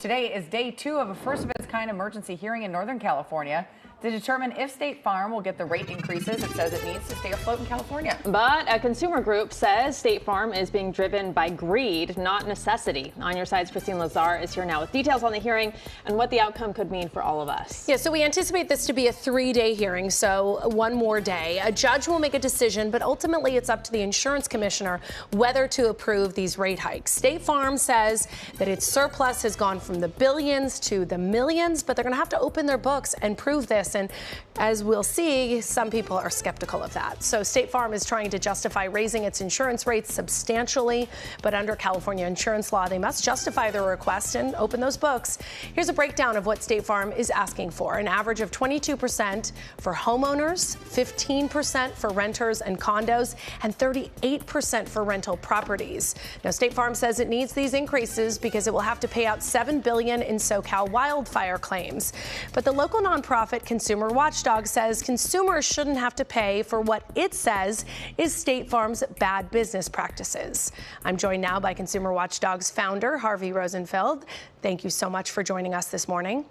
Today is day 2 of a first-of-its-kind emergency hearing in Northern California to determine if State Farm will get the rate increases it says it needs to stay afloat in California. But a consumer group says State Farm is being driven by greed, not necessity. On your side's Kristine Lazar is here now with details on the hearing and what the outcome could mean for all of us. Yeah, so we anticipate this to be a 3-day hearing, so one more day. A judge will make a decision, but ultimately it's up to the insurance commissioner whether to approve these rate hikes. State Farm says that its surplus has gone from the billions to the millions, but they're going to have to open their books and prove this. And as we'll see, some people are skeptical of that. So State Farm is trying to justify raising its insurance rates substantially, but under California insurance law, they must justify their request and open those books. Here's a breakdown of what State Farm is asking for. An average of 22% for homeowners, 15% for renters and condos, and 38% for rental properties. Now, State Farm says it needs these increases because it will have to pay out $7 billion in SoCal wildfire claims. But the local nonprofit Consumer Watchdog says consumers shouldn't have to pay for what it says is State Farm's bad business practices. I'm joined now by Consumer Watchdog's founder, Harvey Rosenfield. Thank you so much for joining us this morning.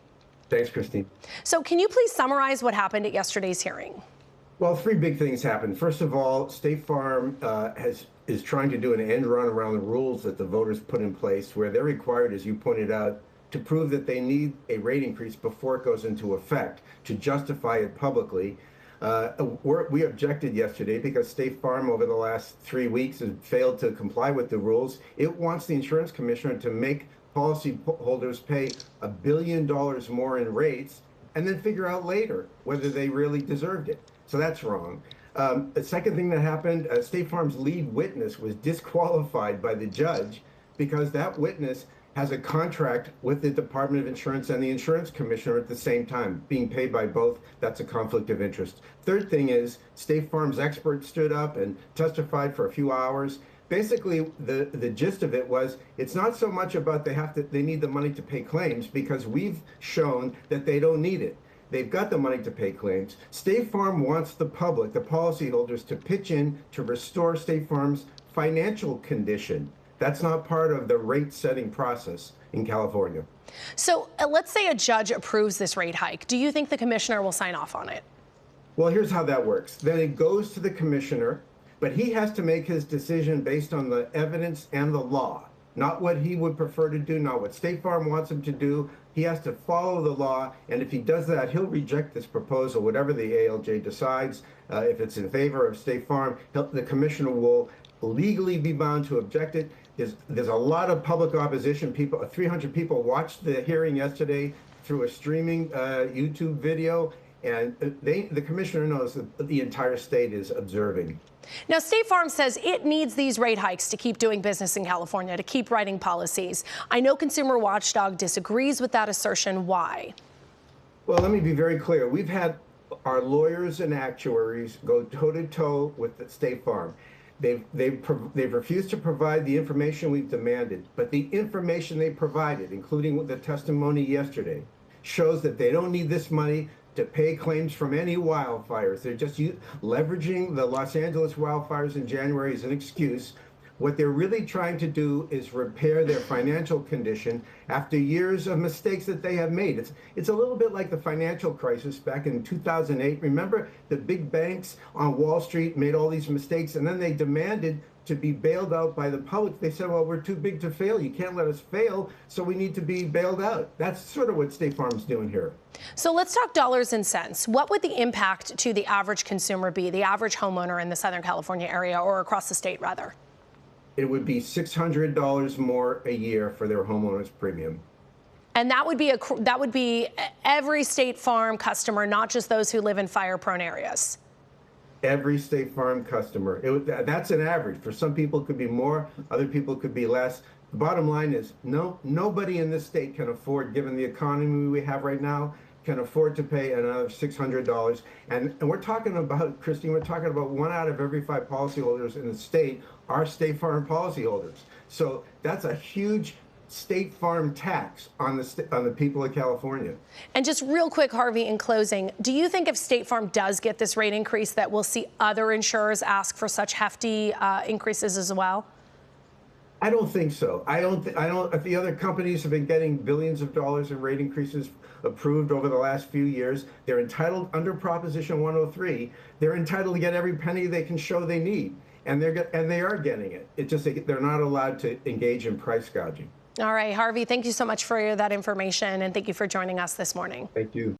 Thanks, Kristine. So can you please summarize what happened at yesterday's hearing? Well, 3 big things happened. First of all, State Farm is trying to do an end run around the rules that the voters put in place, where they're required, as you pointed out, to prove that they need a rate increase before it goes into effect, to justify it publicly. We objected yesterday because State Farm over the last 3 weeks has failed to comply with the rules. It wants the insurance commissioner to make policyholders pay $1 billion more in rates and then figure out later whether they really deserved it. So that's wrong. The second thing that happened, State Farm's lead witness was disqualified by the judge because that witness has a contract with the Department of Insurance and the insurance commissioner at the same time, being paid by both. That's a conflict of interest. Third thing is State Farm's expert stood up and testified for a few hours. Basically, the gist of it was it's not so much about they need the money to pay claims, because we've shown that they don't need it. They've got the money to pay claims. State Farm wants the public, the policyholders, to pitch in to restore State Farm's financial condition. That's not part of the rate-setting process in California. So let's say a judge approves this rate hike. Do you think the commissioner will sign off on it? Well, here's how that works. Then it goes to the commissioner, but he has to make his decision based on the evidence and the law, not what he would prefer to do, not what State Farm wants him to do. He has to follow the law, and if he does that, he'll reject this proposal, whatever the ALJ decides. If it's in favor of State Farm, the commissioner will legally be bound to object it. There's a lot of public opposition. 300 people watched the hearing yesterday through a streaming YouTube video, and the commissioner knows that the entire state is observing. Now, State Farm says it needs these rate hikes to keep doing business in California, to keep writing policies. I know Consumer Watchdog disagrees with that assertion. Why? Well, let me be very clear. We've had our lawyers and actuaries go toe-to-toe with the State Farm. They've refused to provide the information we've demanded, but the information they provided, including the testimony yesterday, shows that they don't need this money to pay claims from any wildfires. They're just leveraging the Los Angeles wildfires in January as an excuse. What they're really trying to do is repair their financial condition after years of mistakes that they have made. It's a little bit like the financial crisis back in 2008. Remember, the big banks on Wall Street made all these mistakes, and then they demanded to be bailed out by the public. They said, well, we're too big to fail. You can't let us fail, so we need to be bailed out. That's sort of what State Farm's doing here. So let's talk dollars and cents. What would the impact to the average consumer be, the average homeowner in the Southern California area, or across the state, rather? It would be $600 more a year for their homeowner's premium. And that would be every State Farm customer, not just those who live in fire-prone areas. Every State Farm customer. That's an average. For some people, it could be more. Other people could be less. The bottom line is nobody in this state can afford, given the economy we have right now, can afford to pay another $600. And we're talking about, Kristine, we're talking about 1 out of every 5 policyholders in the state are State Farm policyholders. So that's a huge State Farm tax on the people of California. And just real quick, Harvey, in closing, do you think if State Farm does get this rate increase that we'll see other insurers ask for such hefty increases as well? I don't think so. If the other companies have been getting billions of dollars in rate increases approved over the last few years, they're entitled under Proposition 103. They're entitled to get every penny they can show they need, and they are getting it. It's just they're not allowed to engage in price gouging. All right, Harvey, thank you so much for that information, and thank you for joining us this morning. Thank you.